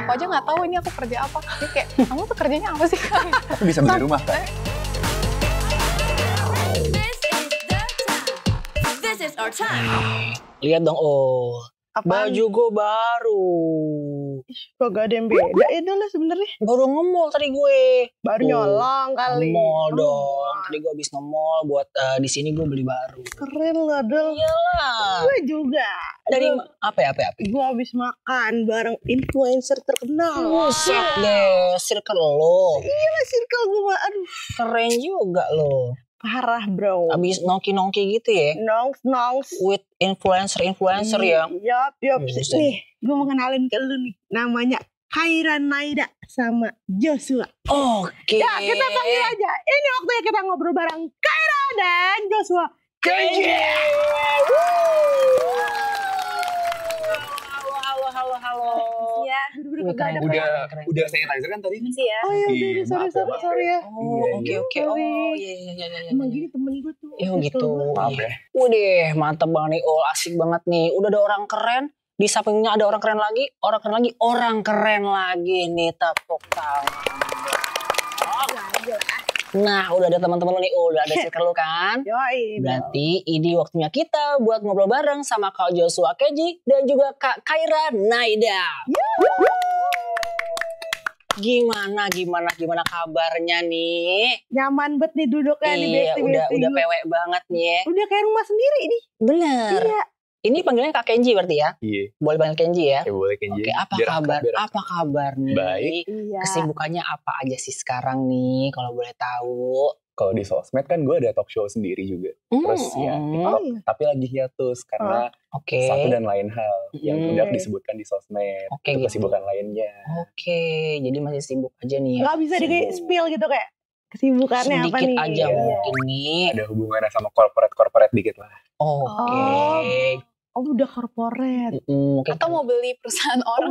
aku aja nggak tahu ini aku kerja apa. Jadi kayak kamu tuh kerjanya apa sih? Aku bisa beli rumah kan? This is our time. Lihat dong, Apaan? baju gue baru. Kok gak ada yang beda itu lah sebenarnya. Baru nge-mall tadi gue. Baru nyolong kali. Nge-mall dong. Tadi gue habis nge-mall buat di sini gue beli baru. Keren loh Dol. Iyalah. Gue juga. Dari apa ya? Gue habis makan bareng influencer terkenal. Buset deh, circle lo. Iya circle gue. Aduh Keren juga lo. parah bro. Abis nongki-nongki gitu ya. Nongs. With influencer ya. Yup. Buset. Nih gue mau kenalin ke lu nih. Namanya Kaira Naida sama Joshua. Oke. Ya kita panggil aja. Ini waktunya kita ngobrol bareng Kaira dan Joshua. Kenji. Halo. Iya. Wih, keren. Udah sanitizer kan tadi? Masih ya. Oh iya Iya, sorry ya. Oh, oke. Oh, iya. Emang gini temen gue tuh. Ya gitu. Maaf ya. Udah, mantep banget nih. Asik banget nih. Udah ada orang keren. Di sampingnya ada orang keren lagi. Orang keren lagi nih. Tepuk tangan. Nah, udah ada teman-teman lu nih. Udah ada circle lu kan? Yoi. Berarti ini waktunya kita buat ngobrol bareng sama Kak Joshua Kenji dan juga Kak Kaira Naida. Gimana kabarnya nih? Nyaman banget nih duduknya di Iya, bestie-bestie udah gue. pewek banget nih ya. Udah kayak rumah sendiri nih. Bener. Iya. Ini panggilnya Kak Kenji berarti ya? Iya. Boleh panggil Kenji ya? Ya boleh Kenji. Oke, apa Biar kabar? akrab, biar akrab. Apa kabar nih? Baik. Iya. Kesibukannya apa aja sih sekarang nih kalau boleh tahu? Kalau di sosmed kan gue ada talk show sendiri juga. Terus ya TikTok, Oh, iya. tapi lagi hiatus karena Oke. satu dan lain hal yang Hmm. tidak disebutkan di sosmed. Oke, Itu gitu. kesibukan lainnya. Oke, jadi masih sibuk aja nih ya. Gak bisa di Sibuk. spill gitu kayak kesibukannya apa Sedikit nih? aja Iya. mungkin nih. Ada hubungannya sama corporate dikit lah. Oke. Oh udah corporate. Mungkin Atau mau beli perusahaan orang.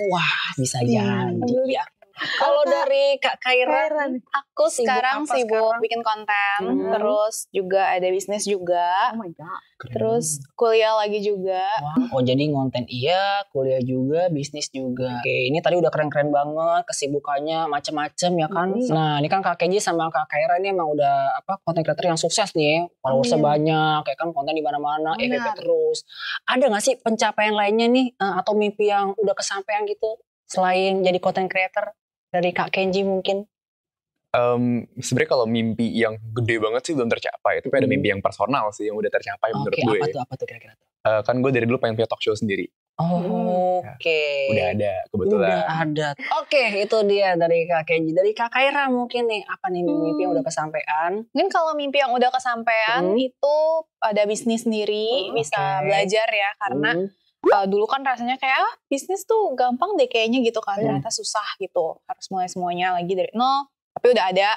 wah, bisa Iya. jadi ya. Kalau dari Kak Kaira, Kaira nih. Aku sekarang apa sibuk sekarang? bikin konten, Hmm. terus juga ada bisnis juga, Oh my god. terus kuliah lagi juga. oh jadi ngonten iya, kuliah juga, bisnis juga. Oke, ini tadi udah keren-keren banget, kesibukannya macam-macam ya kan. Nah, ini kan Kak Kenji sama Kak Kaira ini emang udah konten creator yang sukses nih. Followersnya banyak, kayak kan konten di mana-mana, Benar. terus. Ada nggak sih pencapaian lainnya nih atau mimpi yang udah kesampaian gitu selain jadi konten creator dari Kak Kenji mungkin? Sebenarnya kalau mimpi yang gede banget sih belum tercapai. Tapi ada mimpi yang personal sih yang udah tercapai menurut Oke, gue. apa tuh kira-kira tuh? Kan gue dari dulu pengen punya talk show sendiri. Oke. Udah ada kebetulan. Udah ada. Oke, itu dia dari Kak Kenji. Dari Kak Kaira mungkin nih, apa nih mimpi yang udah kesampaian? Mungkin kalau mimpi yang udah kesampaian itu ada bisnis sendiri, bisa Oke. belajar ya, karena dulu kan rasanya kayak bisnis tuh gampang deh kayaknya gitu kan, ternyata susah gitu, harus mulai semuanya lagi dari nol. Tapi udah ada,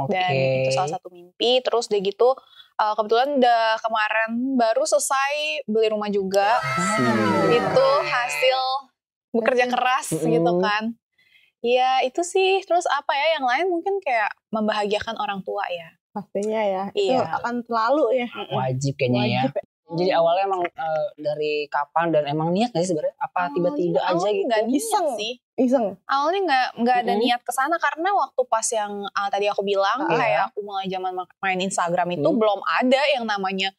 dan itu salah satu mimpi. Terus udah gitu kebetulan udah kemarin baru selesai beli rumah juga. Itu hasil bekerja keras gitu kan. Ya itu sih. Terus apa ya yang lain mungkin kayak membahagiakan orang tua ya. Pastinya ya. Iya. Itu akan selalu ya. Wajib kayaknya ya. Wajib. Jadi awalnya emang dari kapan dan emang niat gak sih sebenarnya? Apa tiba-tiba aja Awalnya gitu? nggak niat Iseng. sih. Iseng. Awalnya nggak ada niat kesana karena waktu pas yang tadi aku bilang kayak aku mulai zaman main Instagram itu belum ada yang namanya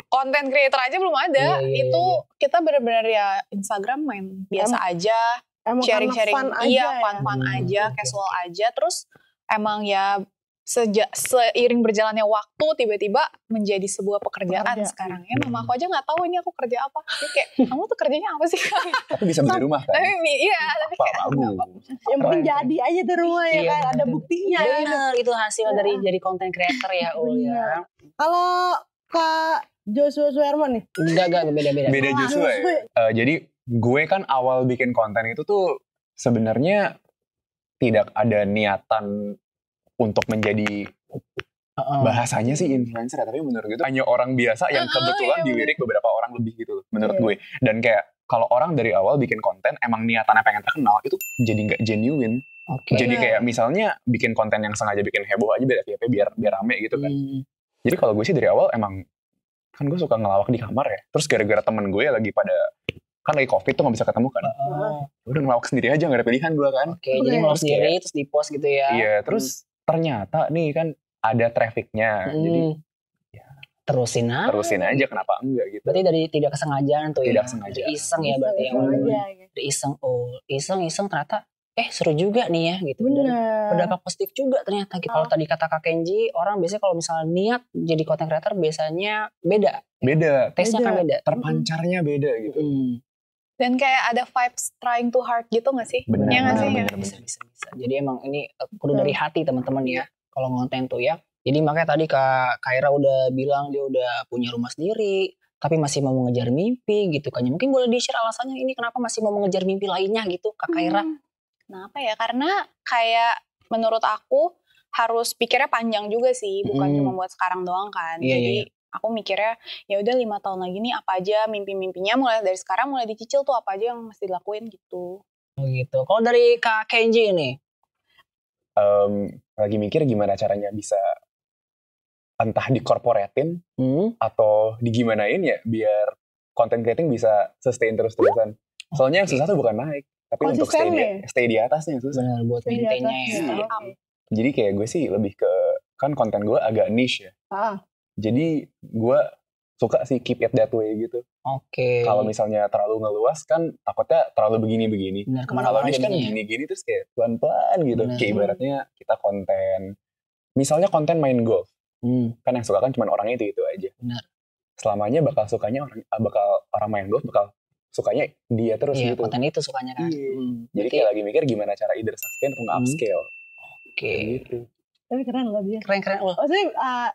content creator aja belum ada. Itu kita benar-benar ya Instagram main biasa aja, Emang sharing-sharing, karena fun iya aja ya. fun-fun aja, casual aja. Terus emang ya seiring berjalannya waktu tiba-tiba menjadi sebuah pekerjaan sekarang ya. Mama aku aja nggak tahu ini aku kerja apa. Jadi kayak kamu tuh kerjanya apa sih? Tapi bisa beli rumah kan? Tapi iya, tapi kayak Bagus. Yang penting jadi aja tuh rumah ya Iya, kan. Ada bener. buktinya. Bener, itu hasil dari jadi content creator ya Ul ya. Kalau Kak Joshua Suherman nih. Enggak, beda-beda. Beda Joshua ya. Jadi gue kan awal bikin konten itu tuh sebenarnya tidak ada niatan untuk menjadi bahasanya sih influencer ya, tapi menurut gue itu hanya orang biasa yang kebetulan dilirik beberapa orang lebih gitu loh, menurut gue. Dan kayak kalau orang dari awal bikin konten emang niatannya pengen terkenal, itu jadi nggak genuine. Jadi kayak misalnya bikin konten yang sengaja bikin heboh aja biar rame gitu kan. Jadi kalau gue sih dari awal emang kan gue suka ngelawak di kamar ya. Terus gara-gara temen gue lagi pada kan lagi covid tuh nggak bisa ketemu kan. Udah ngelawak sendiri aja, nggak ada pilihan gue kan. Oke, jadi ngelawak sendiri terus di post gitu ya. Iya, terus ternyata nih kan ada trafficnya, jadi terusin aja, kenapa enggak gitu. Berarti dari tidak kesengajaan tuh Tidak ya. sengaja. Dari iseng ya berarti ya. Dari iseng ternyata seru juga nih ya gitu. Bener. Berdampak positif juga ternyata gitu. Kalau tadi kata Kak Kenji, orang biasanya kalau misalnya niat jadi content creator biasanya beda. Tesnya kan beda. Terpancarnya beda gitu. Dan kayak ada vibes trying too hard gitu gak sih? Bener, Iya gak sih? bener. Bisa. Jadi emang ini kudu dari hati teman-teman ya. Kalau ngonten tuh ya. Jadi makanya tadi Kak Kaira udah bilang dia udah punya rumah sendiri, tapi masih mau mengejar mimpi gitu kan. Mungkin boleh di-share alasannya ini kenapa masih mau mengejar mimpi lainnya gitu Kak Kaira. Kenapa ya? Karena kayak menurut aku harus pikirnya panjang juga sih, bukan cuma buat sekarang doang kan. Jadi aku mikirnya ya udah 5 tahun lagi nih apa aja mimpi-mimpinya, mulai dari sekarang mulai dicicil tuh apa aja yang mesti dilakuin gitu. Oh gitu. Kalau dari Kak Kenji nih, lagi mikir gimana caranya bisa entah dikorporatin atau digimanain ya biar content creating bisa sustain terus-terusan. Soalnya yang susah tuh bukan naik, tapi untuk stay di atasnya yang susah. benar buat maintainnya ya. Jadi kayak gue sih lebih ke, kan konten gue agak niche ya. Jadi gue suka sih keep it that way gitu. Oke. Kalau misalnya terlalu ngeluas kan takutnya terlalu begini-begini. Kalau niche kan gini-gini terus kayak pelan-pelan gitu. Kayak ibaratnya kita konten, misalnya konten main golf. Kan yang suka kan cuma orangnya itu aja. Benar. Selamanya bakal orang main golf bakal sukanya dia terus gitu. Konten itu sukanya kan. Jadi kayak lagi mikir gimana cara either sustain atau nge-upscale. Oke. Gitu. Tapi keren loh dia. Keren loh. Maksudnya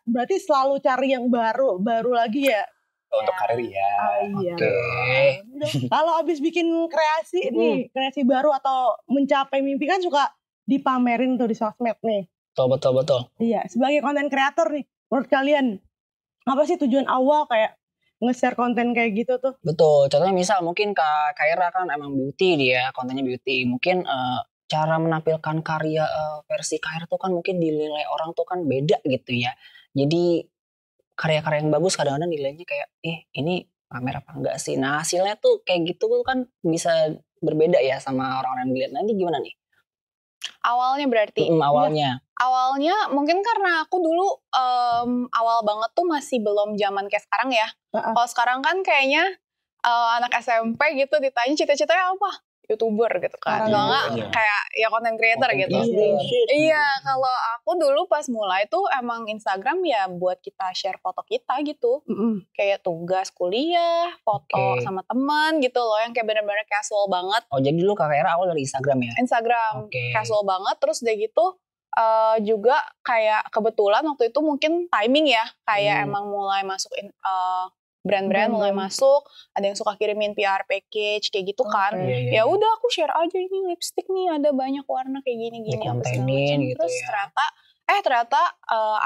berarti selalu cari yang baru lagi ya. Untuk karir ya. Iya. Oke. Kalau abis bikin kreasi nih, kreasi baru atau mencapai mimpi kan suka dipamerin tuh di sosmed nih. Betul. Iya, sebagai konten kreator nih, menurut kalian apa sih tujuan awal kayak nge-share konten kayak gitu tuh? Betul. Contohnya misal mungkin Kak Kaira kan emang beauty dia, kontennya beauty. Mungkin cara menampilkan karya versi Kaira tuh kan mungkin dinilai orang tuh kan beda gitu ya. Jadi karya-karya yang bagus kadang-kadang nilainya kayak ini pamer apa enggak sih. Nah hasilnya tuh kayak gitu kan bisa berbeda ya sama orang-orang yang dilihat. Nanti gimana nih? Awalnya berarti? Awalnya mungkin karena aku dulu awal banget tuh masih belum zaman kayak sekarang ya. Kalau sekarang kan kayaknya anak SMP gitu ditanya cita-citanya apa? YouTuber gitu kan. Kalau nggak kayak ya content creator gitu. Iya, kalau aku dulu pas mulai tuh emang Instagram ya buat kita share foto kita gitu. Kayak tugas kuliah, foto sama teman gitu loh yang kayak bener-bener casual banget. Oh jadi dulu Kak Kaira awal dari Instagram ya? Instagram, casual banget. Terus udah gitu juga kayak kebetulan waktu itu mungkin timing ya. Kayak emang mulai masukin brand-brand mulai masuk, ada yang suka kirimin PR package kayak gitu kan. Ya udah aku share aja ini lipstick nih ada banyak warna kayak gini-gini apa segala macam. Gitu terus ya. ternyata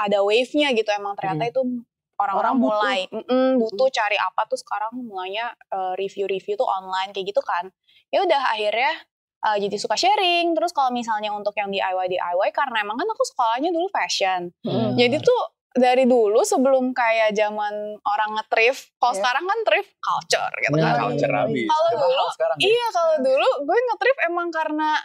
ada wave-nya gitu emang ternyata itu orang-orang mulai butuh cari apa tuh sekarang mulainya review-review tuh online kayak gitu kan. Ya udah akhirnya jadi suka sharing. Terus kalau misalnya untuk yang DIY karena emang kan aku sekolahnya dulu fashion. Jadi tuh dari dulu sebelum kayak zaman orang nge-thrift, kalau sekarang kan thrift culture gitu kan. Culture habis. Kalau dulu, kalau dulu gue nge-thrift emang karena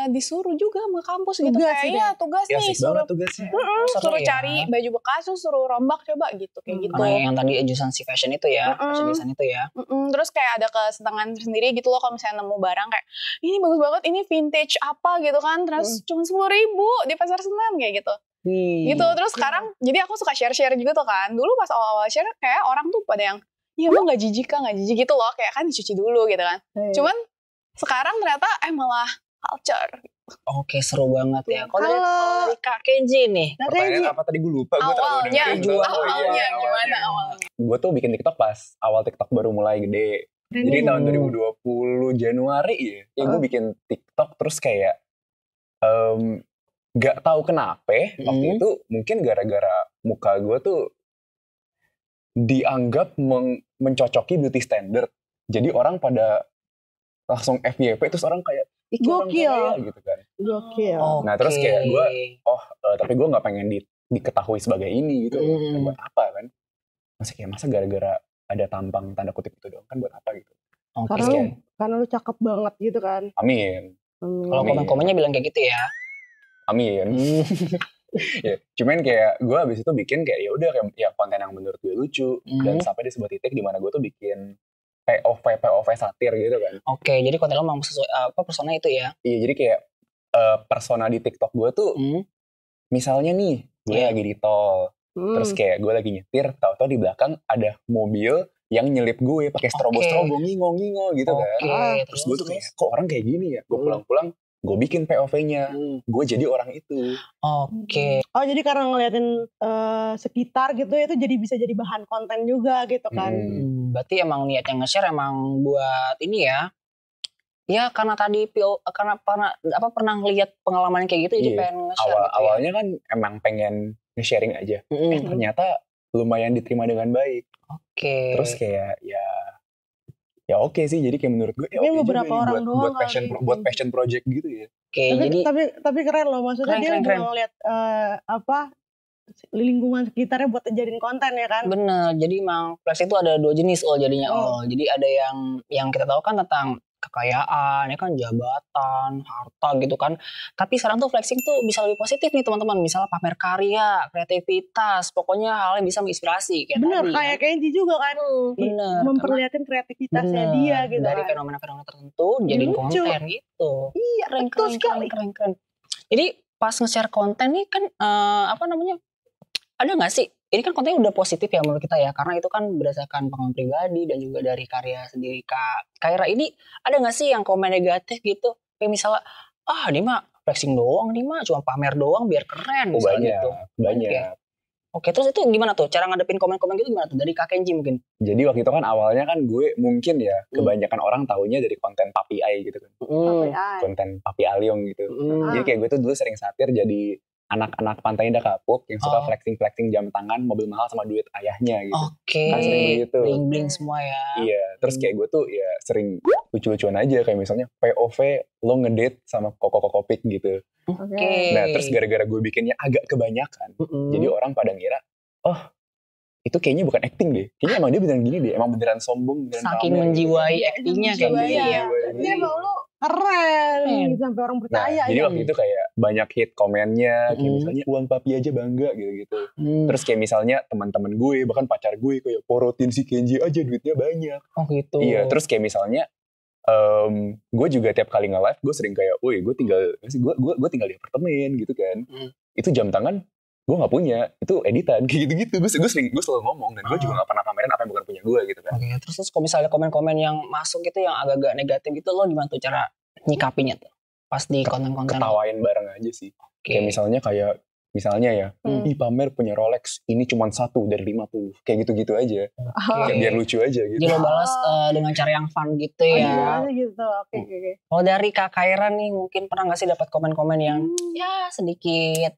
disuruh juga sama kampus gitu kayaknya tugas nih suruh cari baju bekas suruh rombak coba gitu kayak gitu. Karena yang tadi agency fashion itu ya, fashion design itu ya. Terus kayak ada kesenangan sendiri gitu loh kalau misalnya nemu barang kayak ini bagus banget, ini vintage apa gitu kan, terus cuma 10.000 di pasar Senen kayak gitu. Gitu terus sekarang jadi aku suka share juga tuh kan. Dulu pas awal-awal share kayak orang tuh pada yang iya emang gak jijik gitu loh, kayak kan dicuci dulu gitu kan. Cuman sekarang ternyata malah culture. Oke, seru banget ya. Kalau dari Kak Kenji nih, pertanyaan apa tadi gue lupa. Awalnya gimana awalnya? Gue tuh bikin TikTok pas awal TikTok baru mulai gede. Jadi tahun 2020 Januari ya gue bikin TikTok terus kayak gak tahu kenapa waktu itu mungkin gara-gara muka gue tuh dianggap mencocoki beauty standard. Jadi orang pada langsung FYP terus orang kayak gokil gitu kan. Gokil. Nah terus kayak gue tapi gue gak pengen diketahui sebagai ini gitu. Buat apa kan? Masa gara-gara ada tampang tanda kutip itu doang kan buat apa gitu. Oke. Karena lu cakep banget gitu kan. Amin. Kalau komen-komennya bilang kayak gitu ya. Amin. Ya, cuman kayak gue abis itu bikin kayak ya udah kayak ya konten yang menurut gue lucu dan sampai di sebuah titik di mana gue tuh bikin POV satir gitu kan. Oke, jadi konten lo memang sesuai persona itu ya? Iya, jadi kayak persona di TikTok gue tuh misalnya nih gue lagi di tol, terus kayak gue lagi nyetir, tahu-tahu di belakang ada mobil yang nyelip gue pakai strobo-strobo ngingo gitu kan. Terus gue tuh kayak kok orang kayak gini ya? Gue pulang-pulang gue bikin POV-nya, gue jadi orang itu. Oke. Oh jadi karena ngeliatin sekitar gitu itu jadi bisa jadi bahan konten juga gitu kan. Berarti emang niatnya nge-share emang buat ini ya. Ya karena tadi pernah ngeliat pengalaman kayak gitu jadi pengen nge-share gitu awalnya kan emang pengen nge-sharing aja. Ternyata lumayan diterima dengan baik. Oke. Terus kayak ya oke sih, jadi kayak menurut gue Tapi beberapa orang doang buat passion project gitu ya. Oke, tapi keren loh, maksudnya dia juga ngeliat lingkungan sekitarnya buat jadiin konten ya kan. Bener, jadi emang flex itu ada 2 jenis jadinya. Jadi ada yang kita tahu kan tentang kekayaan, ya kan, jabatan, harta gitu kan. Tapi sekarang tuh flexing tuh bisa lebih positif nih teman-teman. Misalnya pamer karya, kreativitas, pokoknya hal yang bisa menginspirasi. Bener, kayak Kenji juga kan. Bener. Memperlihatkan kreativitasnya dia gitu. Dari fenomena-fenomena tertentu jadiin konten gitu. Iya, keren. Jadi pas nge-share konten nih kan ada gak sih? Ini kan kontennya udah positif ya menurut kita ya, karena itu kan berdasarkan pengalaman pribadi dan juga dari karya sendiri Kak Kaira. Ini ada gak sih yang komen negatif gitu? Kayak misalnya, ini mah flexing doang, ini mah cuma pamer doang biar keren. Banyak. Oke, terus itu gimana tuh? Cara ngadepin komen-komen gitu gimana tuh? Dari Kak Kenji mungkin? Jadi waktu itu kan awalnya kan gue mungkin ya, kebanyakan orang taunya dari konten Papi Ai gitu kan. Konten Papi Aliong gitu. Jadi kayak gue tuh dulu sering satir jadi anak-anak pantai Indah Kapuk yang suka flexing jam tangan, mobil mahal sama duit ayahnya gitu. Kan sering begitu. Bling-bling semua ya. Iya, terus kayak gue tuh ya sering lucu-lucuan aja, kayak misalnya POV lo ngedate sama Koko Pik gitu. Nah, terus gara-gara gue bikinnya agak kebanyakan, jadi orang pada ngira, itu kayaknya bukan acting deh. Kayaknya emang dia beneran gini deh, emang beneran sombong, beneran saking menjiwai actingnya kayak gitu ya. Jadi emang lo keren sampai orang percaya. Jadi waktu itu kayak banyak hit komennya, kayak misalnya uang papi aja bangga gitu-gitu. Terus kayak misalnya teman-teman gue, bahkan pacar gue kayak porotin si Kenji aja duitnya banyak. Oh gitu. Iya, terus kayak misalnya gue juga tiap kali nge-live gue sering kayak, woi gue tinggal di apartemen gitu kan. Itu jam tangan gue nggak punya, itu editan kayak gitu-gitu. Gue selalu ngomong dan gue juga nggak pernah pamerin apa yang bukan punya gue gitu kan. Oke, terus kalau misalnya komen-komen yang masuk gitu yang agak-agak negatif gitu, lo gimana tuh cara nyikapinya tuh pas di konten-konten? Ketawain bareng aja sih. Kayak misalnya ya, pamer punya Rolex ini cuma 1 dari 50, kayak gitu-gitu aja. Kayak biar lucu aja gitu. Jadi lo balas dengan cara yang fun gitu ya. Gitu. Oke. Kalau dari Kak Kaira nih mungkin pernah nggak sih dapat komen-komen yang ya sedikit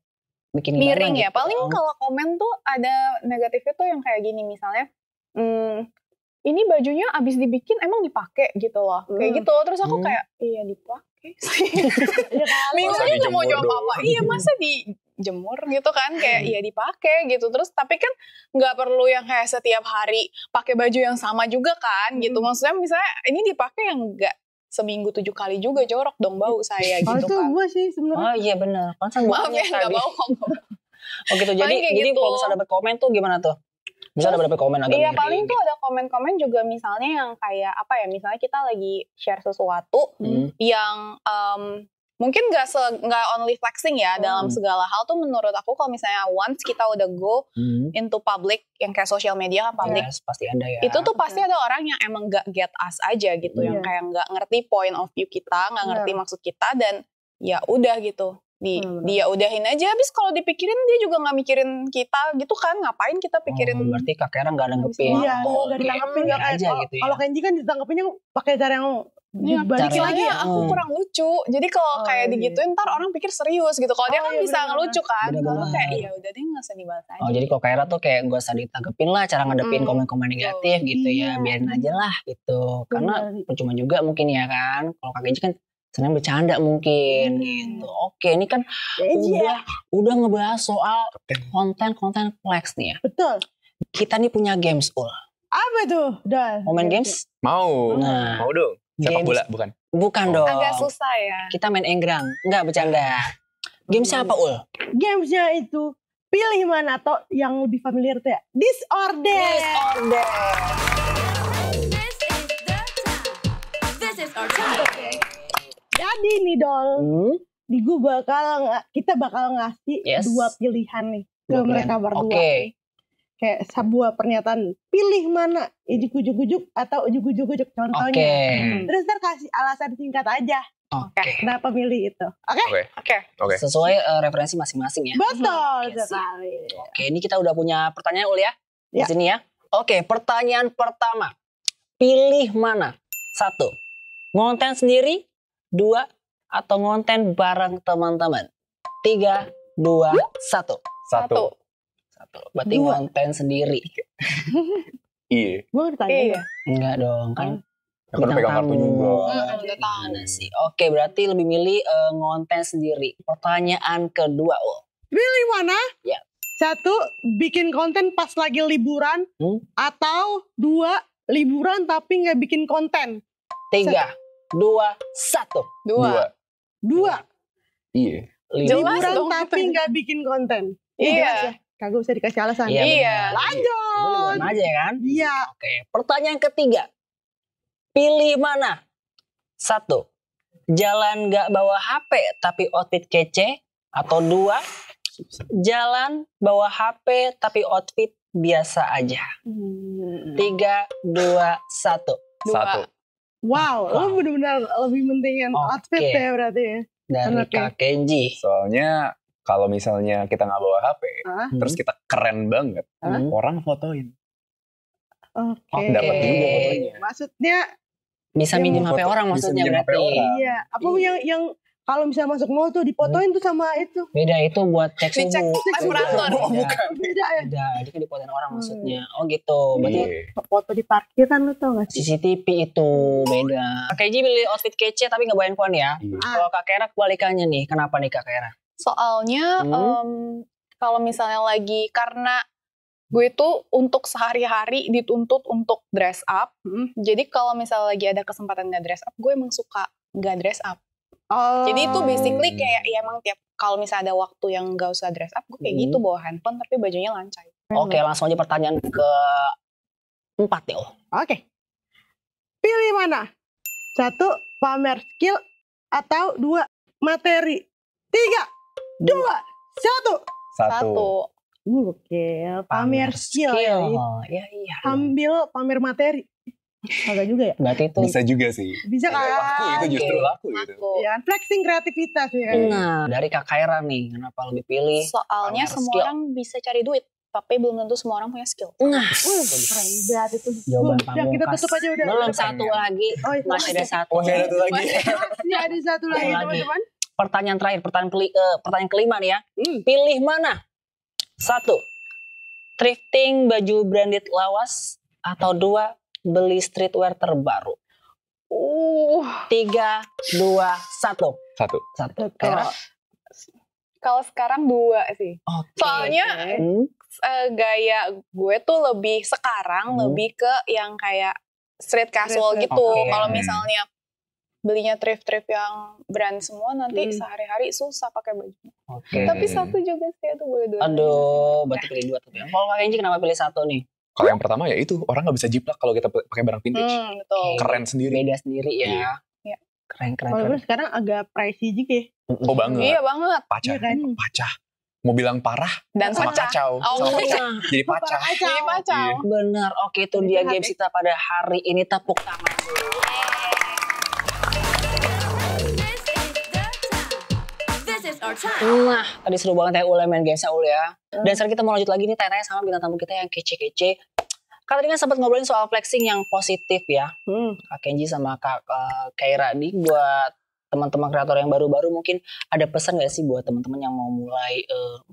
bikin miring gitu? Ya. Paling kalau komen tuh ada negatifnya tuh yang kayak gini misalnya, ini bajunya abis dibikin emang dipakai gitu loh, kayak gitu. Terus aku kayak iya dipakai sih. Bingung aja nggak mau jawab apa. Iya masa dijemur gitu kan, kayak iya dipakai gitu. Terus tapi kan nggak perlu yang kayak setiap hari pakai baju yang sama juga kan gitu. Maksudnya misalnya ini dipakai yang nggak seminggu 7 kali juga, jorok dong bau saya gitu kan. Gue sih sebenarnya. Oh iya benar. Maaf ya nggak bau. Oh gitu. Jadi gitu. Kalau misalnya dapat komen tuh gimana tuh? Misalnya dapat komen agak iya paling tuh ada komen-komen juga misalnya yang kayak apa ya, misalnya kita lagi share sesuatu yang mungkin nggak only flexing ya, dalam segala hal tuh menurut aku kalau misalnya once kita udah go into public yang kayak social media kan public, pasti ada ya. Itu tuh pasti ada orang yang emang nggak get us aja gitu, yang kayak nggak ngerti point of view kita, nggak ngerti maksud kita, dan ya udah gitu dia udahin aja. Habis kalau dipikirin dia juga nggak mikirin kita gitu kan, ngapain kita pikirin. Berarti Kak Kaira nggak nanggepin. Iya, nggak ditanggepin aja gitu ya. Kalau Kenji kan ditanggepinnya pakai cara yang balikin lagi ya, aku kurang lucu. Jadi kalau kayak digituin ntar orang pikir serius gitu. Kalau dia kan bisa ngelucu kan. Kalau kayak iya udah deh nggak usah dibahas aja. Jadi kalau Kaira tuh kayak gak usah ditanggepin lah cara ngadepin komen-komen negatif gitu ya. Biarin aja lah gitu. Karena percuma juga mungkin ya kan. Kalau Kak Kenji kan senang bercanda mungkin gitu. Oke, ini kan udah ngebahas soal konten flex nih ya. Betul. Kita nih punya games Apa tuh? Udah. Mau main games? Mau. Nah, Mau dong. Sepak Games. bola bukan? Bukan dong. Agak susah ya. Kita main enggrang. Enggak, bercanda. Gamesnya apa, Ul? Gamesnya itu pilih mana atau yang lebih familiar tuh ya? Disorder. This is our time. Jadi nih Dol, di kita bakal ngasih Yes. 2 pilihan nih ke Dua mereka pilihan. berdua. Oke. Kayak sebuah pernyataan, pilih mana, ujuk-ujuk atau ujuk-ujuk contohnya. Oke. Terus ntar kasih alasan singkat aja Oke. kenapa milih itu. Oke? Oke. Sesuai referensi masing-masing ya. Betul Oke, sekali. Oke, ini kita udah punya pertanyaan Ul ya. Di Ya. sini ya. Oke, pertanyaan pertama. Pilih mana? 1. Ngonten sendiri. 2. Atau ngonten bareng teman-teman. 3, 2, 1. Satu. Berarti 2. ngonten sendiri. Iya. Gue ditanya. Iya. Enggak dong, kan Aku udah pegang kartu juga. Gimana sih? Oke, berarti lebih milih ngonten sendiri. Pertanyaan kedua, Ul. Pilih mana? Ya. 1, bikin konten pas lagi liburan. Atau 2, liburan tapi nggak bikin konten. 3, 2, 1. 2. Iya. Jelas Liburan dong. tapi nggak bikin konten. Iya. Jelas ya? Kagak usah dikasih alasan. Iya. Iya. benar. Lanjut. Liburan aja ya kan? Iya. Oke, pertanyaan ketiga. Pilih mana? 1. Jalan gak bawa HP tapi outfit kece. Atau 2. Jalan bawa HP tapi outfit biasa aja. 3, 2, 1. Satu. Wow, lo benar-benar lebih mentingin Oke. outfit ya berarti ya. Dari Oke. Kak Kenji. Soalnya kalau misalnya kita nggak bawa HP, Hah? terus kita keren banget, Hah? orang fotoin. Oke. Dapat juga fotonya. Maksudnya Bisa Yang minjem mau HP foto- orang bisa maksudnya minjem HP berarti. orang. iya, apa yang kalau misalnya masuk mall tuh dipotoin tuh sama itu. Beda itu buat cek Dicek suhu. temperatur. Oh, bukan. Beda ya. Beda, ini kan dipotoin orang maksudnya. Oh gitu. Berarti Iya. Foto di parkiran lu tau gak sih? CCTV itu beda. Kak Kenji pilih outfit kece tapi nggak bawa handphone ya. Iya. Kalau Kak Kera kebalikannya nih. Kenapa nih Kak Kera? Soalnya kalau misalnya lagi karena gue tuh untuk sehari-hari dituntut untuk dress up. Jadi kalau misalnya lagi ada kesempatan nggak dress up, gue emang suka nggak dress up. Oh. Jadi itu basically kayak ya emang tiap kalau misalnya ada waktu yang nggak usah dress up, gue kayak gitu bawa handphone tapi bajunya lancai. Oke, langsung aja pertanyaan ke 4 ya. Oh. Oke. Pilih mana? 1, pamer skill atau 2, materi. 3, 2, 1. Satu. Oke, pamer skill ya. Ya iya. Ambil pamer materi. Agak juga ya? Berarti itu. Bisa juga sih. Bisa kan? Laku itu justru laku gitu. Aku. Ya, flexing kreativitas ya kan. Nah, dari Kak Kera nih, kenapa lebih pilih? Soalnya pamer semua skill. orang bisa cari duit, tapi belum tentu semua orang punya skill. Nah, Keren banget itu. jawaban Udah, kita pamungkas. tutup aja udah. Belum satu lagi. Oh, iya. Masih ada satu. Oh, masih ada satu lagi. Masih ada satu lagi Lagi. teman-teman. Pertanyaan terakhir, pertanyaan kelima nih ya. Pilih mana? 1. Thrifting baju branded lawas. Atau 2. Beli streetwear terbaru. 3, 2, 1. Satu. Kera? Kalau sekarang 2 sih. Oke. Soalnya gaya gue tuh lebih sekarang lebih ke yang kayak street casual Street, gitu. oke. Kalau misalnya belinya thrift yang brand semua nanti sehari-hari susah pakai baju. Oke. Tapi satu juga sih itu boleh dua. Aduh, berarti pilih 2 tuh. Kalau Kak Kenji kenapa pilih 1 nih? Kalau yang pertama ya itu, orang nggak bisa jiplak kalau kita pakai barang vintage. Betul. Keren sendiri. Beda sendiri ya. Iya. Keren. Kalau gue sekarang agak pricey juga ya. Oh banget. Iya banget. Pacah. Iya kan? Pacah. Mau bilang parah Dan sama pecah. kacau. Oh, Sama pecah. Nah, Jadi pacah. Jadi pacau. Iya. benar. Oke, itu dia games kita pada hari ini. Tepuk tangan dulu. This is our time. Nah, tadi seru banget ya Ul main gamesnya Ul ya. Dan sekarang kita mau lanjut lagi nih tanya-tanya sama bintang tamu kita yang kece-kece. Kak tadi kan sempat ngobrolin soal flexing yang positif ya. Kak Kenji sama Kak Kaira nih buat teman-teman kreator yang baru-baru mungkin ada pesan gak sih buat teman-teman yang mau mulai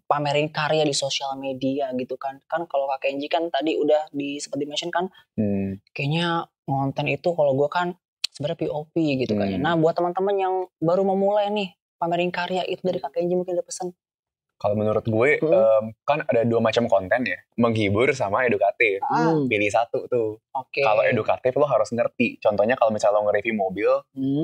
pamerin karya di sosial media gitu kan. Kan kalau Kak Kenji kan tadi udah sempat di-mention kan kayaknya konten itu kalau gue kan sebenarnya POP gitu kan ya. Nah buat teman-teman yang baru mau mulai nih pamerin karya itu dari Kak Kenji mungkin ada pesan. Kalau menurut gue kan ada 2 macam konten ya, menghibur sama edukatif. Pilih satu tuh. Oke. Kalau edukatif lo harus ngerti. Contohnya kalau misalnya lo nge-review mobil,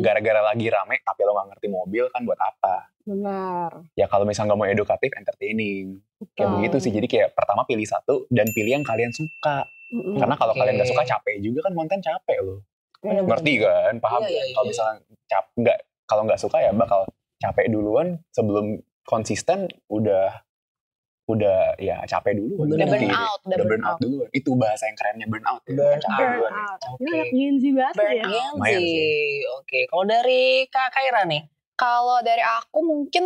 gara-gara lagi rame tapi lo gak ngerti mobil kan buat apa? Benar. Ya kalau misalnya gak mau edukatif, entertaining. Kayak begitu sih. Jadi kayak pertama pilih satu dan pilih yang kalian suka. Karena kalau kalian gak suka capek juga kan, konten capek lo. Ngerti kan? Paham kan? Kalau misalnya kalau nggak suka ya bakal capek duluan sebelum konsisten udah ya capek duluan. Udah burn out duluan. Itu bahasa yang kerennya burn out ya. Capek duluan. Ini anak Gen Z bahasa ya. Lumayan sih. Oke. Kalau dari Kak Kaira nih? Kalau dari aku mungkin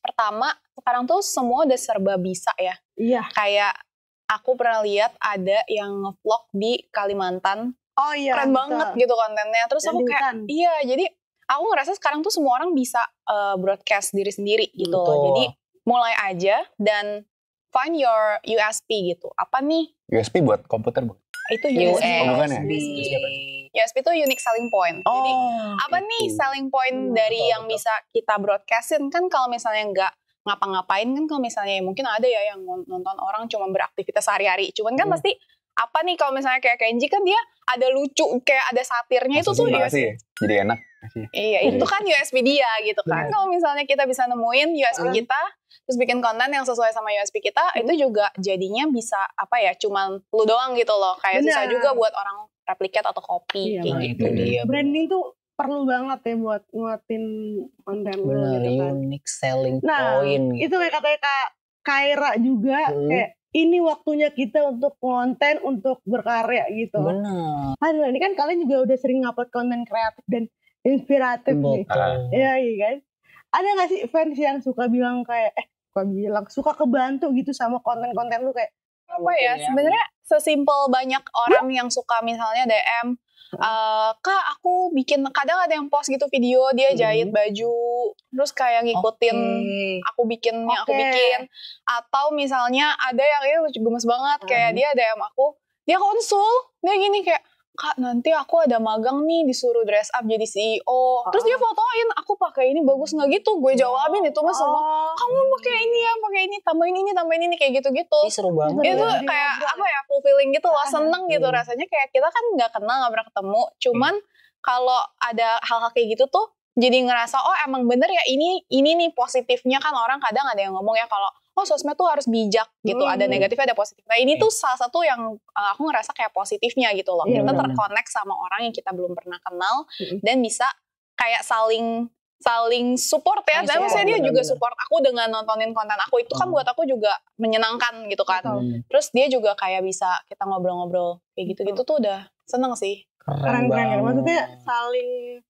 pertama sekarang tuh semua udah serba bisa ya. Iya. Kayak aku pernah lihat ada yang nge-vlog di Kalimantan. Oh iya. Keren banget gitu kontennya. Terus aku kayak iya, jadi aku ngerasa sekarang tuh semua orang bisa broadcast diri sendiri gitu. Jadi mulai aja dan find your USP gitu. Apa nih? USP buat komputer, Bu? Itu USP. Bukan ya? USP itu unique selling point. Jadi apa nih selling point dari yang bisa kita broadcastin kan? Kalau misalnya nggak ngapa-ngapain kan, kalau misalnya mungkin ada ya yang nonton orang cuma beraktivitas sehari-hari. Cuman kan pasti apa nih kalau misalnya kayak Kenji kan dia ada lucu, kayak ada satirnya. Itu tuh USP. Jadi enak. Iya, itu kan USP dia gitu kan. Kalau misalnya kita bisa nemuin USP kita, terus bikin konten yang sesuai sama USP kita, itu juga jadinya bisa apa ya, cuman lu doang gitu loh. Kayak susah juga buat orang replicate atau copy. Iya, gitu. Branding tuh perlu banget ya buat nguatin konten lu gitu kan. Unique selling nah, point. Itu kayak katanya Kak Kaira juga, kayak ini waktunya kita untuk konten, untuk berkarya gitu. Benar. Aduh, ini kan kalian juga udah sering ngupload konten kreatif dan inspiratif nih. Iya kan. Ada gak sih fans yang suka bilang kayak suka kebantu gitu sama konten-konten lu kayak apa ya? Sebenarnya sesimpel banyak orang yang suka misalnya DM, Kak aku bikin, kadang ada yang post gitu video dia jahit baju, terus kayak ngikutin aku bikin yang aku bikin, atau misalnya ada yang ini lucu gemes banget kayak dia DM aku, dia konsul, dia gini kayak, Kak nanti aku ada magang nih disuruh dress up jadi CEO, terus dia fotoin aku pakai ini bagus nggak gitu, gue jawabin itu mas semua, kamu pakai ini tambahin ini kayak gitu-gitu. Seru banget. Itu kayak apa ya, fulfilling gitu loh, seneng gitu rasanya, kayak kita kan nggak kenal, nggak pernah ketemu, cuman kalau ada hal-hal kayak gitu tuh jadi ngerasa oh emang bener ya, ini nih positifnya. Kan orang kadang ada yang ngomong ya kalau sosmed tuh harus bijak gitu, ada negatifnya ada positif. Nah ini tuh salah satu yang aku ngerasa kayak positifnya gitu loh, kita terkonek sama orang yang kita belum pernah kenal dan bisa kayak saling support ya. Dan maksudnya dia juga support aku dengan nontonin konten aku, itu kan buat aku juga menyenangkan gitu kan. Terus dia juga kayak bisa kita ngobrol-ngobrol kayak gitu-gitu tuh udah seneng sih. Keren ya. Maksudnya saling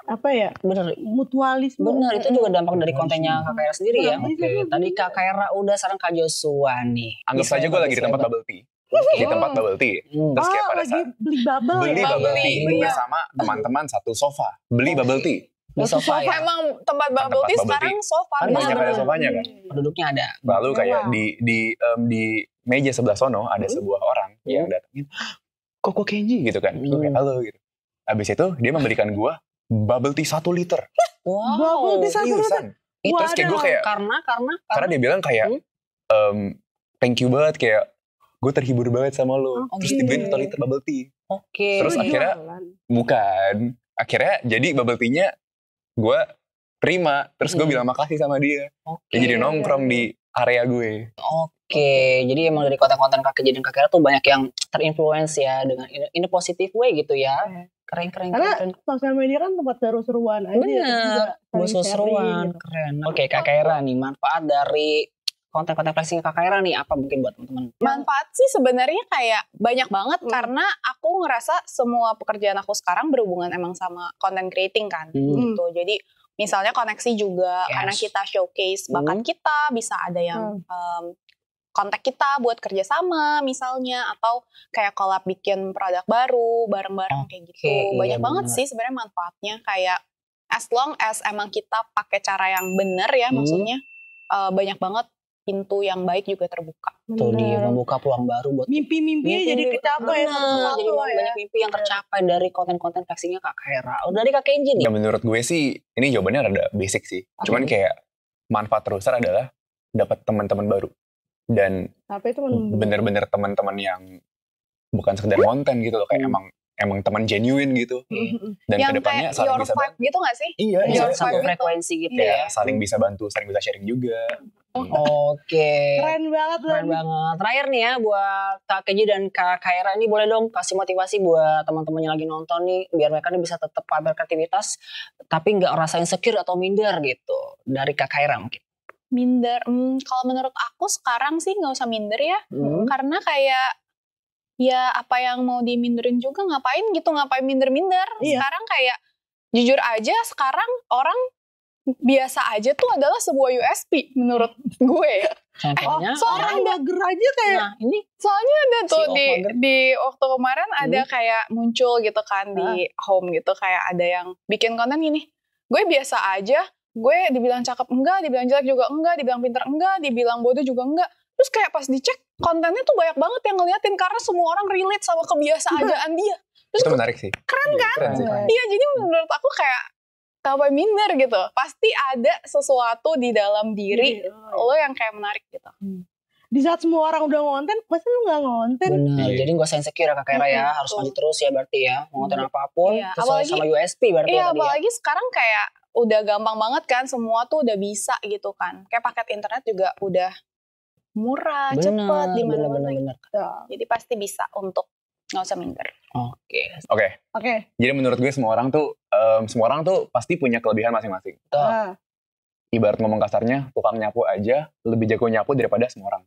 apa ya, bener, mutualisme. Bener, itu juga dampak dari kontennya Kak Kaira sendiri ya. Oke, tadi Kak Kaira udah, sekarang Kak Joshua nih. Anggap saja gue lagi di tempat bubble tea. Di tempat bubble tea. Terus kayak pada saat beli bubble tea bersama teman-teman satu sofa. Beli bubble tea. Di sofa ya. Emang tempat bubble tea sekarang sofa. Kan banyak ada sofanya kan. Duduknya ada. Lalu kayak di meja sebelah sono ada sebuah orang yang datangin, kok Kenji gitu kan. Kayak halo gitu. Abis itu dia memberikan gue bubble tea 1 liter. Wow. Bubble tea 1 liter. Terus kayak gue kayak karena dia bilang kayak thank you banget, kayak gue terhibur banget sama lo. Terus dibeliin 1 liter bubble tea. Terus akhirnya jadi bubble tea-nya gue terima. Terus gue bilang makasih sama dia. Dia jadi nongkrong di area gue. Jadi emang dari konten-konten kejadian Kak Kaira tuh banyak yang terinfluence ya dengan in a positive way gitu ya. Keren. Karena sosial media kan tempat seru-seruan aja. Bener, seru-seruan, gitu. Keren. Oke, Kak Kaira nih, manfaat dari konten-konten flexing Kak Kaira nih apa mungkin buat teman-teman? Manfaat sih sebenarnya kayak banyak banget, karena aku ngerasa semua pekerjaan aku sekarang berhubungan emang sama content creating kan. Gitu. Jadi misalnya koneksi juga, karena kita showcase bakat kita, bisa ada yang kontak kita buat kerjasama misalnya, atau kayak collab bikin produk baru bareng-bareng kayak gitu. Banyak banget sih sebenarnya manfaatnya, kayak as long as emang kita pakai cara yang benar ya, maksudnya banyak banget pintu yang baik juga terbuka. Tuh dia membuka peluang baru buat mimpi-mimpinya jadi kecapai satu-satu ya. Banyak mimpi yang tercapai dari konten-konten flexingnya Kak Kaira. Dari Kak Kenji nih. Ya menurut gue sih ini jawabannya rada basic sih. Cuman kayak manfaat terbesar adalah dapat teman-teman baru dan Tapi itu bener-bener teman-teman yang bukan sekedar konten gitu loh, kayak emang teman genuine gitu. Dan yang kedepannya kayak saling your bisa vibe bantu. gitu gak sih? Iya, Your Satu vibe gitu. frekuensi gitu Ya, ya. saling bisa bantu, saling bisa sharing juga. Oke. keren banget loh. Keren banget. Terakhir nih ya buat Kak Keji dan Kak Kaira ini boleh dong kasih motivasi buat teman-teman yang lagi nonton nih biar mereka nih bisa tetap pamer kreativitas tapi nggak ngerasain insecure atau minder gitu. Dari Kak Kaira mungkin. Minder, kalau menurut aku sekarang sih nggak usah minder ya, karena kayak ya apa yang mau diminderin juga ngapain minder-minder. Iya. Sekarang kayak jujur aja sekarang orang biasa aja tuh adalah sebuah USP menurut gue. Contohnya. Orang mager aja kayak Nah ini Soalnya ada tuh Si Oak di waktu kemarin ada kayak muncul gitu kan di home gitu, kayak ada yang bikin konten gini. Gue biasa aja, gue dibilang cakep enggak, dibilang jelek juga enggak, dibilang pinter enggak, dibilang bodoh juga enggak. Terus kayak pas dicek kontennya tuh banyak banget yang ngeliatin karena semua orang relate sama kebiasaannya dia. Terus Itu menarik sih. keren kan? Keren sih. Iya, jadi menurut aku kayak apa minder gitu. Pasti ada sesuatu di dalam diri lo yang kayak menarik gitu. di saat semua orang udah ngonten, masa lu gak ngonten? benar. Jadi nggak usah insecure ya Kak Kaira ya. Harus maju terus ya berarti ya. Mau konten apapun Iya, sesuai apalagi- sama USP berarti Iya, ya tadi ya. apalagi sekarang kayak udah gampang banget kan, semua tuh udah bisa gitu kan. Kayak paket internet juga udah murah, cepet di mana-mana. Bener. Jadi pasti bisa untuk nggak usah minder. Oke. Oke. Jadi menurut gue semua orang tuh pasti punya kelebihan masing-masing. Nah, Ibarat ngomong kasarnya, tukang nyapu aja lebih jago nyapu daripada semua orang.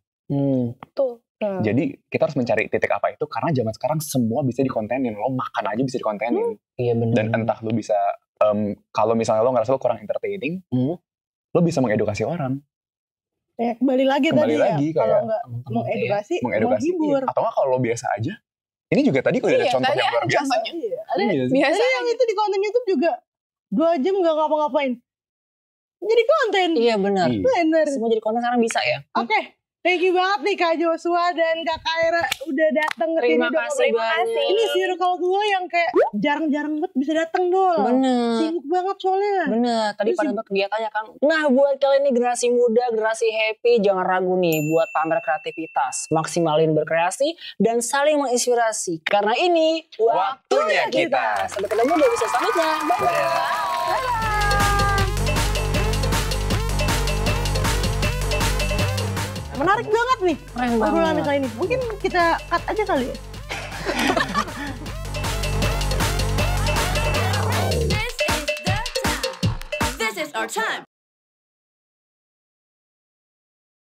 Tuh. Jadi kita harus mencari titik apa itu, karena zaman sekarang semua bisa dikontenin. Lo makan aja bisa dikontenin. Iya benar. Dan entah lo bisa, kalau misalnya lo ngerasa lo kurang entertaining, lo bisa mengedukasi orang. ya kembali lagi Kembali tadi lagi ya. Kalau kayak nggak mengedukasi, mengedukasi. menghibur. Atau nggak kalau lo biasa aja. Ini juga tadi gue ada Iya, contoh tadi yang luar ada biasa. contohnya. Iya, ada Iya sih. Biasa Ada yang itu di konten YouTube juga 2 jam gak ngapa-ngapain. Jadi konten. Iya benar. Iya. Bener. Semua jadi konten sekarang bisa ya. Oke. Thank you banget nih Kak Joshua dan Kak Kaira udah datang ke sini. Terima udah kasih ngobrol. banyak. Ini circle gue yang kayak jarang-jarang banget bisa datang dol. Bener. Sibuk banget soalnya. Bener, tadi Terus pada banget kegiatannya kan. Nah buat kalian nih generasi muda, generasi happy, jangan ragu nih buat pamer kreativitas. Maksimalin berkreasi dan saling menginspirasi. Karena ini Waktunya kita. Sampai ketemu di episode selanjutnya. Bye-bye. Menarik banget nih Keren obrolan banget. kali ini. Mungkin kita cut aja kali ya. This is our time.